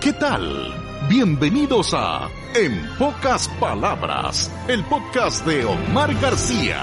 ¿Qué tal? Bienvenidos a En Pocas Palabras, el podcast de Omar García.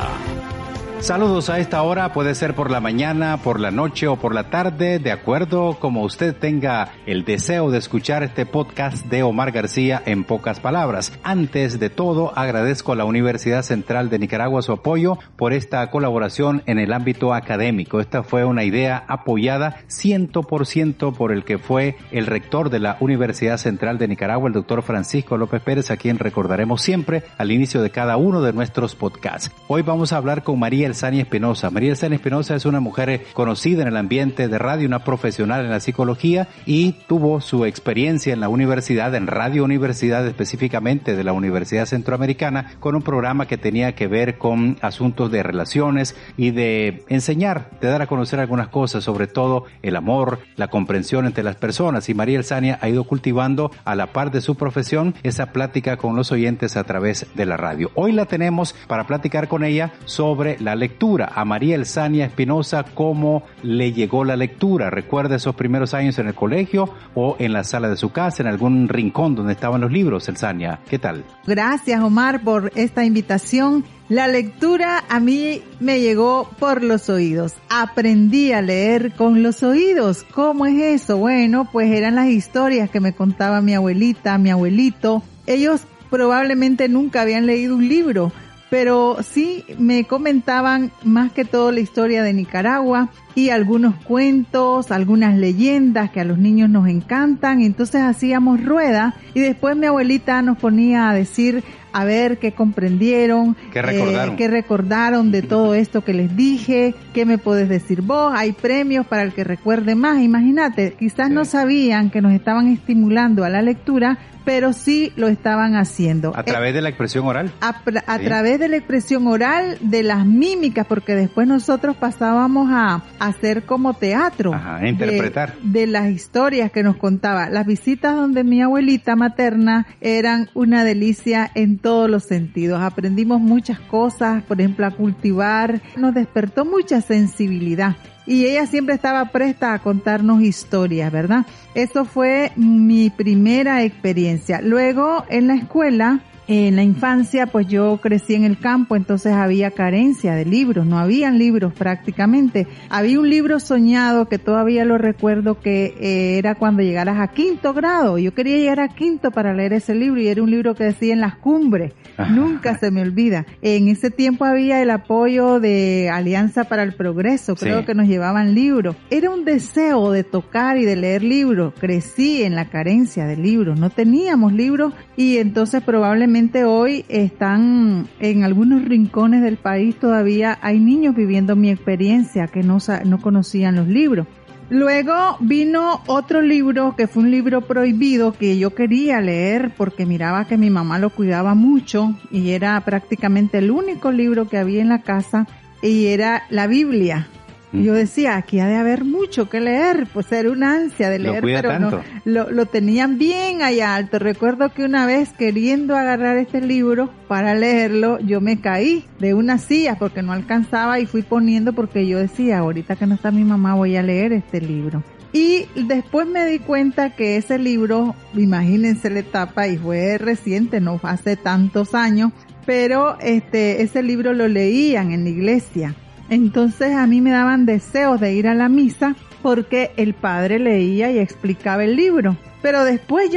Saludos a esta hora, puede ser por la mañana, por la noche o por la tarde, de acuerdo como usted tenga el deseo de escuchar este podcast de Omar García en pocas palabras. Antes de todo, agradezco a la Universidad Central de Nicaragua su apoyo por esta colaboración en el ámbito académico. Esta fue una idea apoyada 100% por el que fue el rector de la Universidad Central de Nicaragua, el doctor Francisco López Pérez, a quien recordaremos siempre al inicio de cada uno de nuestros podcasts. Hoy vamos a hablar con María Elzania Espinosa. María Elzania Espinosa es una mujer conocida en el ambiente de radio, una profesional en la psicología y tuvo su experiencia en la universidad, en Radio Universidad específicamente de la Universidad Centroamericana, con un programa que tenía que ver con asuntos de relaciones y de enseñar, de dar a conocer algunas cosas, sobre todo el amor, la comprensión entre las personas. Y María Elzania ha ido cultivando a la par de su profesión esa plática con los oyentes a través de la radio. Hoy la tenemos para platicar con ella sobre la lectura. A María Elzania Espinosa, ¿cómo le llegó la lectura? ¿Recuerda esos primeros años en el colegio o en la sala de su casa, en algún rincón donde estaban los libros? Elzania, ¿qué tal? Gracias, Omar, por esta invitación. La lectura a mí me llegó por los oídos. Aprendí a leer con los oídos. ¿Cómo es eso? Bueno, pues eran las historias que me contaba mi abuelita, mi abuelito. Ellos probablemente nunca habían leído un libro, pero sí me comentaban más que todo la historia de Nicaragua y algunos cuentos, algunas leyendas que a los niños nos encantan. Entonces hacíamos rueda y después mi abuelita nos ponía a decir a ver qué comprendieron, qué recordaron de todo esto que les dije, qué me podés decir vos. Hay premios para el que recuerde más. Imagínate, quizás no sabían que nos estaban estimulando a la lectura, pero sí lo estaban haciendo. ¿A través de la expresión oral? A través de la expresión oral, de las mímicas, porque después nosotros pasábamos a hacer como teatro. Ajá, interpretar. De las historias que nos contaba. Las visitas donde mi abuelita materna eran una delicia en todos los sentidos. Aprendimos muchas cosas, por ejemplo, a cultivar. Nos despertó mucha sensibilidad. Y ella siempre estaba presta a contarnos historias, ¿verdad? Eso fue mi primera experiencia. Luego, en la escuela, en la infancia, pues yo crecí en el campo, entonces había carencia de libros, no habían libros prácticamente. Había un libro soñado que todavía lo recuerdo, que era cuando llegaras a 5º grado. Yo quería llegar a 5º para leer ese libro y era un libro que decía En las cumbres. Nunca se me olvida. En ese tiempo había el apoyo de Alianza para el Progreso, creo que nos llevaban libros. Era un deseo de tocar y de leer libros. Crecí en la carencia de libros, no teníamos libros y entonces probablemente hoy están en algunos rincones del país, todavía hay niños viviendo mi experiencia que no conocían los libros. Luego vino otro libro que fue un libro prohibido que yo quería leer porque miraba que mi mamá lo cuidaba mucho y era prácticamente el único libro que había en la casa y era la Biblia. Y yo decía, aquí ha de haber mucho que leer, pues era una ansia de leer, pero tanto. No, lo tenían bien allá alto. Recuerdo que una vez queriendo agarrar este libro para leerlo, yo me caí de una silla porque no alcanzaba y fui poniendo porque yo decía, ahorita que no está mi mamá voy a leer este libro. Y después me di cuenta que ese libro, imagínense la etapa, y fue reciente, no hace tantos años, pero ese libro lo leían en la iglesia. Entonces a mí me daban deseos de ir a la misa porque el padre leía y explicaba el libro. Pero después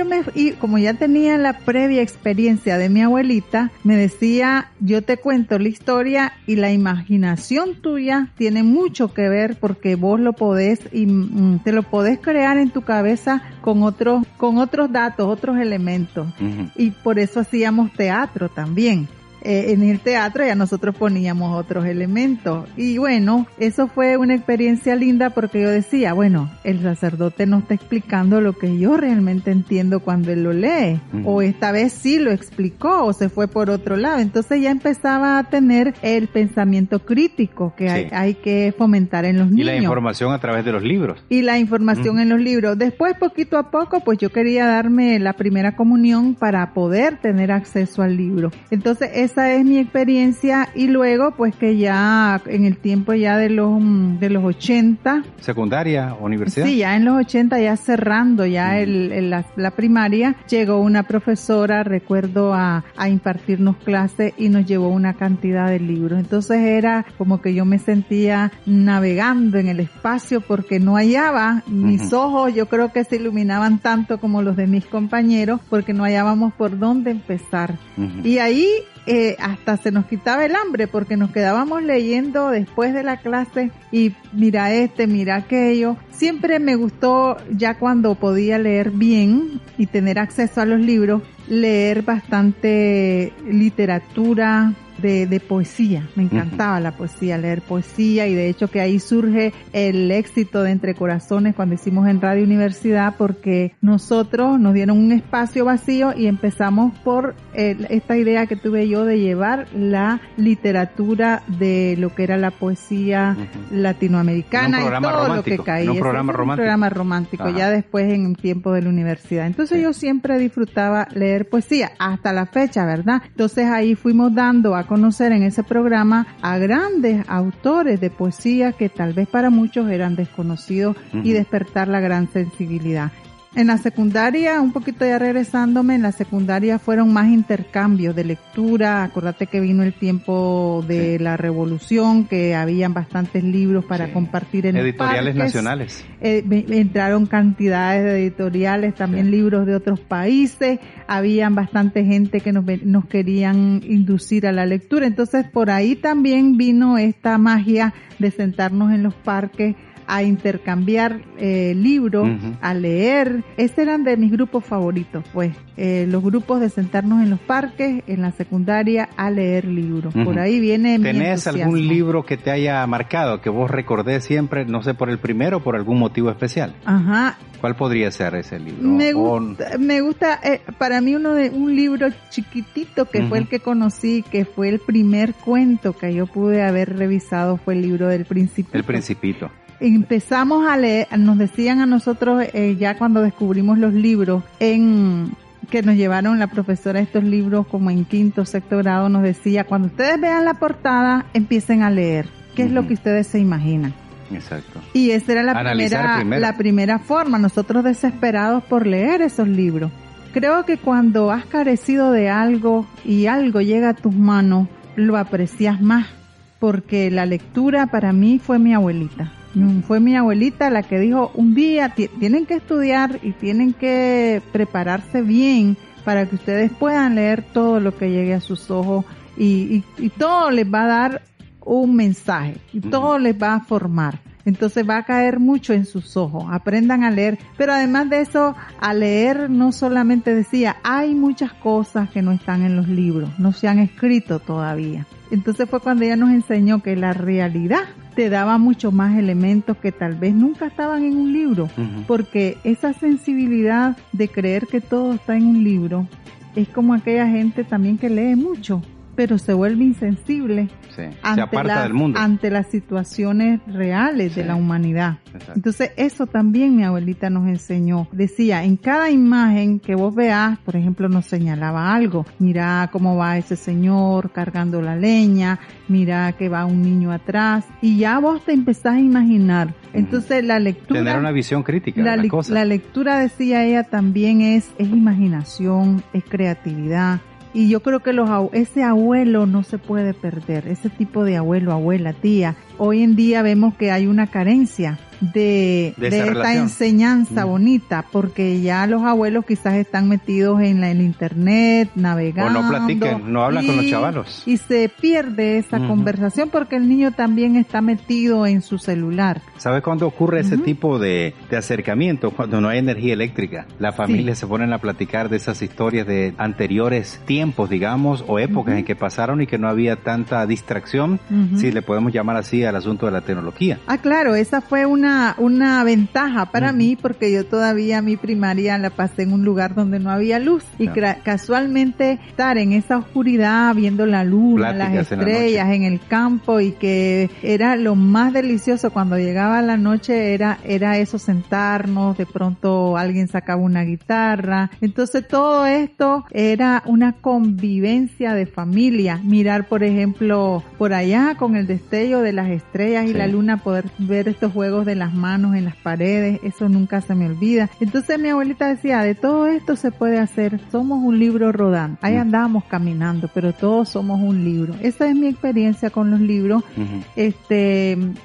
como ya tenía la previa experiencia de mi abuelita, me decía, yo te cuento la historia y la imaginación tuya tiene mucho que ver porque vos lo podés y te lo podés crear en tu cabeza con otros datos, otros elementos. Uh-huh. Y por eso hacíamos teatro también. En el teatro ya nosotros poníamos otros elementos y bueno, eso fue una experiencia linda porque yo decía, bueno, el sacerdote no está explicando lo que yo realmente entiendo cuando él lo lee, o esta vez sí lo explicó o se fue por otro lado. Entonces ya empezaba a tener el pensamiento crítico que hay que fomentar en los niños. Y la información a través de los libros. Y la información en los libros. Después, poquito a poco, pues yo quería darme la primera comunión para poder tener acceso al libro. Entonces esa es mi experiencia, y luego pues que ya en el tiempo ya de los 80. ¿Secundaria, universidad? Sí, ya en los 80, ya cerrando ya la primaria, llegó una profesora, recuerdo, a impartirnos clases y nos llevó una cantidad de libros. Entonces era como que yo me sentía navegando en el espacio porque no hallaba, mis ojos yo creo que se iluminaban tanto como los de mis compañeros porque no hallábamos por dónde empezar. Y ahí hasta se nos quitaba el hambre porque nos quedábamos leyendo después de la clase y mira mira aquello. Siempre me gustó, ya cuando podía leer bien y tener acceso a los libros, leer bastante literatura de poesía. Me encantaba la poesía, leer poesía, y de hecho que ahí surge el éxito de Entre Corazones cuando hicimos en Radio Universidad, porque nosotros nos dieron un espacio vacío y empezamos por esta idea que tuve yo de llevar la literatura de lo que era la poesía latinoamericana y todo lo que caía. Un programa romántico, ya después en el tiempo de la universidad. Entonces yo siempre disfrutaba leer poesía, hasta la fecha, ¿verdad? Entonces ahí fuimos dando a conocer en ese programa a grandes autores de poesía que tal vez para muchos eran desconocidos y despertar la gran sensibilidad. En la secundaria, un poquito ya regresándome, en la secundaria fueron más intercambios de lectura. Acuérdate que vino el tiempo de la revolución, que habían bastantes libros para compartir en editoriales parques nacionales. Entraron cantidades de editoriales, también libros de otros países. Habían bastante gente que nos querían inducir a la lectura. Entonces, por ahí también vino esta magia de sentarnos en los parques a intercambiar libros, a leer. Esos eran de mis grupos favoritos, pues, los grupos de sentarnos en los parques, en la secundaria, a leer libros. Por ahí viene mi entusiasmo. ¿Tenés algún libro que te haya marcado, que vos recordés siempre, no sé, por el primero o por algún motivo especial? Ajá. ¿Cuál podría ser ese libro? Me gusta para mí un libro chiquitito que fue el que conocí, que fue el primer cuento que yo pude haber revisado, fue el libro del Principito. El Principito. Empezamos a leer, nos decían a nosotros ya cuando descubrimos los libros, que nos llevaron la profesora estos libros como en quinto, sexto grado, nos decía, cuando ustedes vean la portada, empiecen a leer. ¿Qué es lo que ustedes se imaginan? Exacto. Y esa era la primera forma, nosotros desesperados por leer esos libros. Creo que cuando has carecido de algo y algo llega a tus manos, lo aprecias más, porque la lectura para mí fue mi abuelita. Fue mi abuelita la que dijo, un día tienen que estudiar y tienen que prepararse bien para que ustedes puedan leer todo lo que llegue a sus ojos y todo les va a dar un mensaje y todo les va a formar. Entonces va a caer mucho en sus ojos. Aprendan a leer. Pero además de eso, a leer no solamente decía, hay muchas cosas que no están en los libros, no se han escrito todavía. Entonces fue cuando ella nos enseñó que la realidad te daba mucho más elementos que tal vez nunca estaban en un libro. Porque esa sensibilidad de creer que todo está en un libro es como aquella gente también que lee mucho, pero se vuelve insensible ante las situaciones reales de la humanidad. Exacto. Entonces eso también mi abuelita nos enseñó. Decía, en cada imagen que vos veas, por ejemplo, nos señalaba algo. Mira cómo va ese señor cargando la leña, mira que va un niño atrás, y ya vos te empezás a imaginar. Entonces la lectura... Tener una visión crítica de las cosas. La lectura, decía ella, también es imaginación, es creatividad. Y yo creo que ese abuelo no se puede perder, ese tipo de abuelo, abuela, tía. Hoy en día vemos que hay una carencia de esta enseñanza bonita, porque ya los abuelos quizás están metidos en el internet, navegando. O no platican, no hablan con los chavalos. Y se pierde esa conversación porque el niño también está metido en su celular. ¿Sabes cuándo ocurre ese tipo de acercamiento? Cuando no hay energía eléctrica. La familia se ponen a platicar de esas historias de anteriores tiempos, digamos, o épocas en que pasaron y que no había tanta distracción, si le podemos llamar así al asunto de la tecnología. Ah, claro, esa fue una una ventaja para mí, porque yo todavía mi primaria la pasé en un lugar donde no había luz, y casualmente estar en esa oscuridad viendo la luna, las estrellas en el campo, y que era lo más delicioso cuando llegaba la noche, era eso, sentarnos, de pronto alguien sacaba una guitarra. Entonces todo esto era una convivencia de familia. Mirar, por ejemplo, por allá con el destello de las estrellas y la luna, poder ver estos juegos de las manos en las paredes, eso nunca se me olvida. Entonces mi abuelita decía, de todo esto se puede hacer, somos un libro rodante. Ahí andábamos caminando, pero todos somos un libro. Esa es mi experiencia con los libros.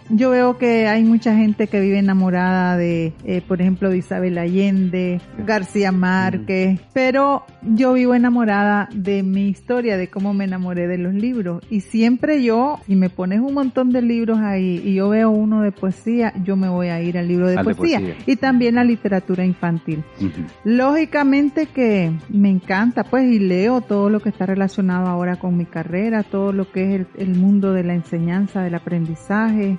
Yo veo que hay mucha gente que vive enamorada de, por ejemplo, de Isabel Allende, García Márquez, pero yo vivo enamorada de mi historia, de cómo me enamoré de los libros. Y siempre yo, si me pones un montón de libros ahí y yo veo uno de poesía, yo me voy a ir al libro de poesía. Y también la literatura infantil. Lógicamente que me encanta, pues, y leo todo lo que está relacionado ahora con mi carrera, todo lo que es el mundo de la enseñanza, del aprendizaje.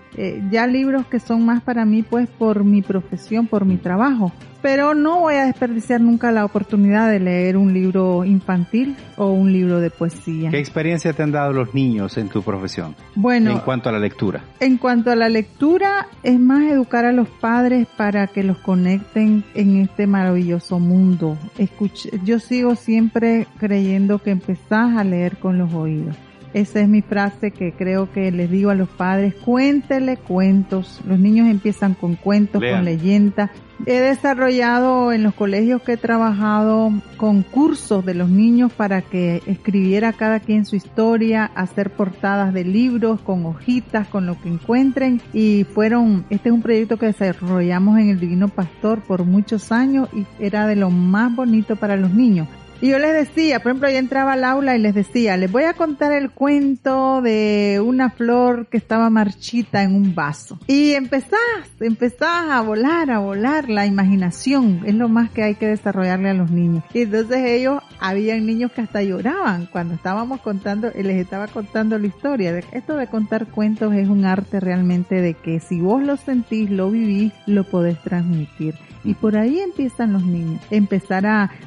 Ya libros que son más para mí, pues, por mi profesión, por mi trabajo. Pero no voy a desperdiciar nunca la oportunidad de leer un libro infantil o un libro de poesía. ¿Qué experiencia te han dado los niños en tu profesión? Bueno, en cuanto a la lectura. En cuanto a la lectura, es más educar a los padres para que los conecten en este maravilloso mundo. Yo sigo siempre creyendo que empezás a leer con los oídos. Esa es mi frase que creo que les digo a los padres: cuéntele cuentos. Los niños empiezan con cuentos, con leyendas. He desarrollado en los colegios que he trabajado concursos de los niños para que escribiera cada quien su historia, hacer portadas de libros con hojitas, con lo que encuentren, y este es un proyecto que desarrollamos en el Divino Pastor por muchos años y era de lo más bonito para los niños. Y yo les decía, por ejemplo, yo entraba al aula y les decía, les voy a contar el cuento de una flor que estaba marchita en un vaso. Y empezás a volar la imaginación. Es lo más que hay que desarrollarle a los niños. Y entonces habían niños que hasta lloraban cuando estábamos contando, les estaba contando la historia. Esto de contar cuentos es un arte realmente, de que si vos lo sentís, lo vivís, lo podés transmitir. Y por ahí empiezan los niños.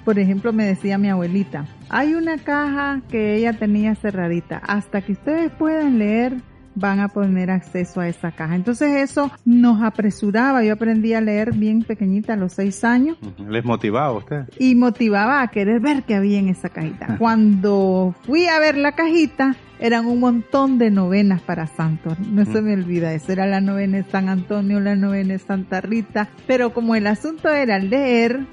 Por ejemplo, me decía mi abuelita, hay una caja que ella tenía cerradita. Hasta que ustedes puedan leer, van a tener acceso a esa caja. Entonces eso nos apresuraba. Yo aprendí a leer bien pequeñita, a los 6 años. ¿Les motivaba a usted? Y motivaba a querer ver qué había en esa cajita. Cuando fui a ver la cajita, eran un montón de novenas para santos. No se me olvida eso. Era la novena de San Antonio, la novena de Santa Rita. Pero como el asunto era leer,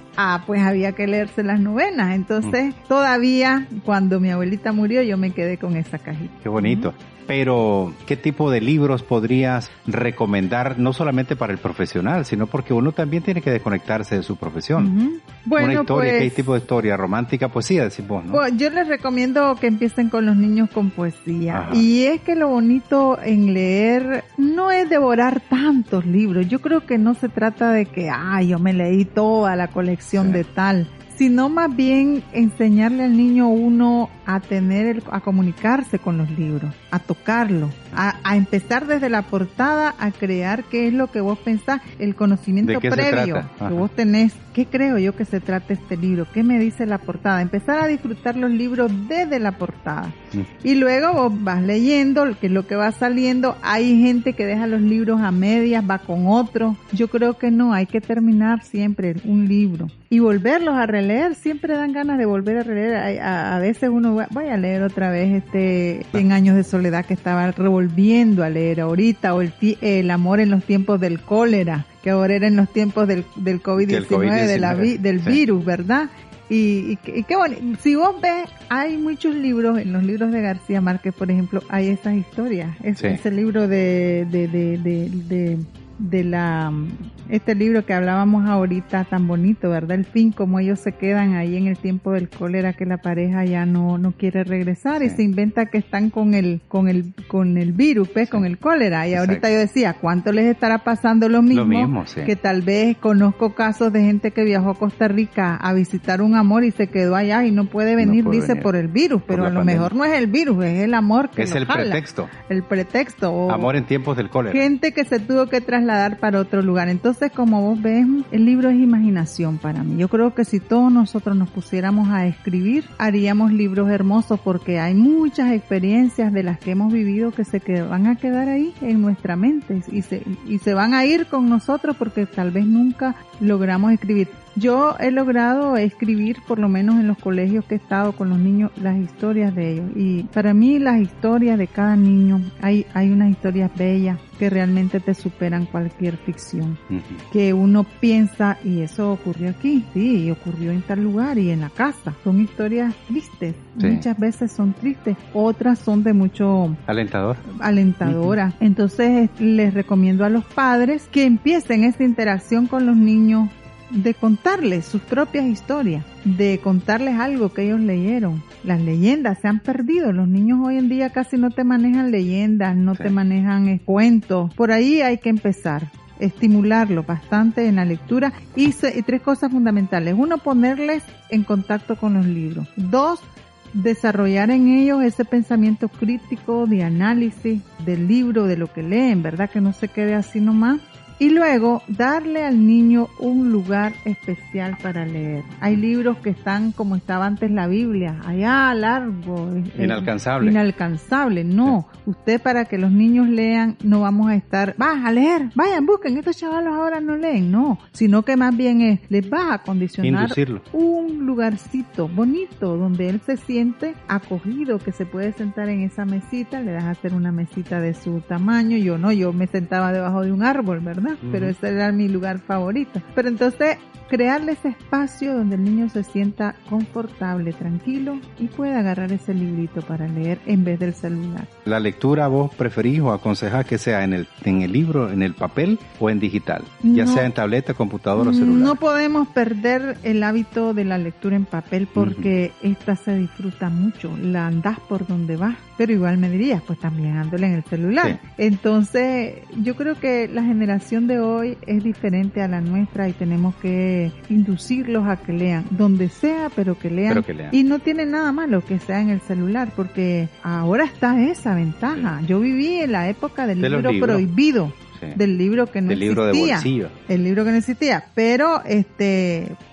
pues había que leerse las novenas. Entonces, todavía cuando mi abuelita murió, yo me quedé con esa cajita. Qué bonito. Pero, ¿qué tipo de libros podrías recomendar, no solamente para el profesional, sino porque uno también tiene que desconectarse de su profesión? Bueno, una historia, pues, ¿qué tipo de historia? Romántica, poesía, decimos, ¿no? Pues, yo les recomiendo que empiecen con los niños con poesía. Ajá. Y es que lo bonito en leer no es devorar tantos libros. Yo creo que no se trata de que, yo me leí toda la colección de tal, sino más bien enseñarle al niño uno a comunicarse con los libros, a tocarlo, a empezar desde la portada a crear qué es lo que vos pensás, el conocimiento previo que vos tenés. ¿Qué creo yo que se trata este libro? ¿Qué me dice la portada? Empezar a disfrutar los libros desde la portada. Y luego vos vas leyendo qué es lo que va saliendo. Hay gente que deja los libros a medias, va con otro. Yo creo que no, hay que terminar siempre un libro y volverlos a releer. Siempre dan ganas de volver a releer. A veces uno voy a leer otra vez 100 años de soledad que estaba revolviendo a leer ahorita, o el amor en los tiempos del cólera, que ahora era en los tiempos del COVID-19, del virus, ¿verdad? Y qué bueno. Si vos ves, hay muchos libros, en los libros de García Márquez, por ejemplo, hay esas historias. Ese libro este libro que hablábamos ahorita, tan bonito, ¿verdad? El fin, como ellos se quedan ahí en el tiempo del cólera, que la pareja ya no quiere regresar, y se inventa que están con el virus, pues, con el cólera. Y ahorita yo decía, ¿cuánto les estará pasando lo mismo? Que tal vez conozco casos de gente que viajó a Costa Rica a visitar un amor y se quedó allá y no puede venir, por el virus, pero a lo mejor no es el virus, es el amor que es el pretexto. El pretexto. Amor en tiempos del cólera. Gente que se tuvo que trasladar trasladar para otro lugar. Entonces, como vos ves, el libro es imaginación para mí. Yo creo que si todos nosotros nos pusiéramos a escribir, haríamos libros hermosos, porque hay muchas experiencias de las que hemos vivido que van a quedar ahí en nuestra mente y se van a ir con nosotros porque tal vez nunca logramos escribir. Yo he logrado escribir, por lo menos en los colegios que he estado con los niños, las historias de ellos. Y para mí las historias de cada niño, hay unas historias bellas que realmente te superan cualquier ficción. Que uno piensa, y eso ocurrió aquí, sí, ocurrió en tal lugar y en la casa. Son historias tristes, muchas veces son tristes, otras son de mucho alentadoras. Entonces les recomiendo a los padres que empiecen esta interacción con los niños, de contarles sus propias historias, de contarles algo que ellos leyeron. Las leyendas se han perdido. Los niños hoy en día casi no te manejan leyendas, no te manejan cuentos. Por ahí hay que empezar. Estimularlo bastante en la lectura y 3 cosas fundamentales. 1, ponerles en contacto con los libros. 2, desarrollar en ellos ese pensamiento crítico de análisis del libro, de lo que leen, ¿verdad? Que no se quede así nomás. Y luego, darle al niño un lugar especial para leer. Hay libros que están como estaba antes la Biblia, allá largo. Inalcanzable. No, usted, para que los niños lean, no vamos a estar, vas a leer, vayan, busquen, estos chavalos ahora no leen, no. Sino que más bien les va a acondicionar un lugarcito bonito donde él se siente acogido, que se puede sentar en esa mesita, le das a hacer una mesita de su tamaño. Yo me sentaba debajo de un árbol, ¿verdad? Pero ese era mi lugar favorito. Pero entonces, crearle ese espacio donde el niño se sienta confortable, tranquilo y pueda agarrar ese librito para leer en vez del celular. ¿La lectura vos preferís o aconsejás que sea en el libro, en el papel o en digital? Ya sea en tableta, computadora o celular. No podemos perder el hábito de la lectura en papel porque esta se disfruta mucho. La andás por donde vas, pero igual me dirías, pues también ándole en el celular. Sí. Entonces, yo creo que la generación de hoy es diferente a la nuestra y tenemos que inducirlos a que lean, donde sea, pero que lean. Y no tiene nada malo que sea en el celular, porque ahora está esa ventaja. Sí. Yo viví en la época del libro prohibido, del libro que no existía. Libro de bolsillo. El libro que no existía. Pero,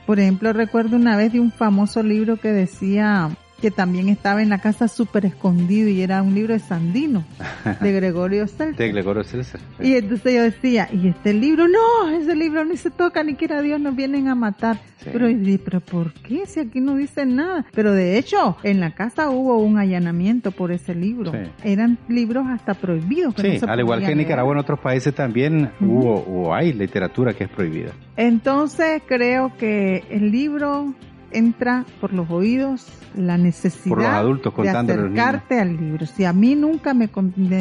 por ejemplo, recuerdo una vez de un famoso libro que decía, que también estaba en la casa súper escondido, y era un libro de Sandino, de Gregorio Celser. Y entonces yo decía, ¿y este libro? No, ese libro ni se toca, ni quiera Dios, nos vienen a matar. Sí. Pero ¿por qué? Si aquí no dicen nada. Pero de hecho, en la casa hubo un allanamiento por ese libro. Sí. Eran libros hasta prohibidos. Que no al igual que en Nicaragua, en otros países también hay literatura que es prohibida. Entonces creo que el libro entra por los oídos, la necesidad por los adultos de acercarte al libro. Si a mí nunca me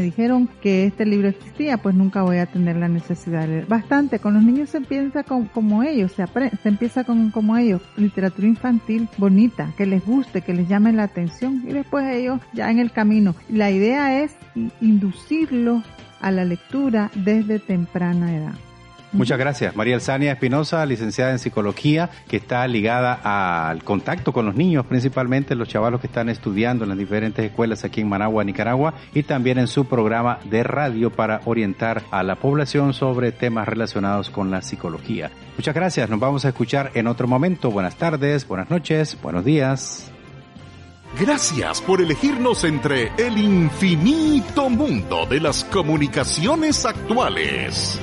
dijeron que este libro existía, pues nunca voy a tener la necesidad de leer. Bastante, con los niños se empieza como ellos, se empieza como ellos, literatura infantil bonita, que les guste, que les llame la atención, y después ellos ya en el camino. La idea es inducirlos a la lectura desde temprana edad. Muchas gracias. María Elzania Espinosa, licenciada en Psicología, que está ligada al contacto con los niños, principalmente los chavalos que están estudiando en las diferentes escuelas aquí en Managua, Nicaragua, y también en su programa de radio para orientar a la población sobre temas relacionados con la psicología. Muchas gracias. Nos vamos a escuchar en otro momento. Buenas tardes, buenas noches, buenos días. Gracias por elegirnos entre el infinito mundo de las comunicaciones actuales.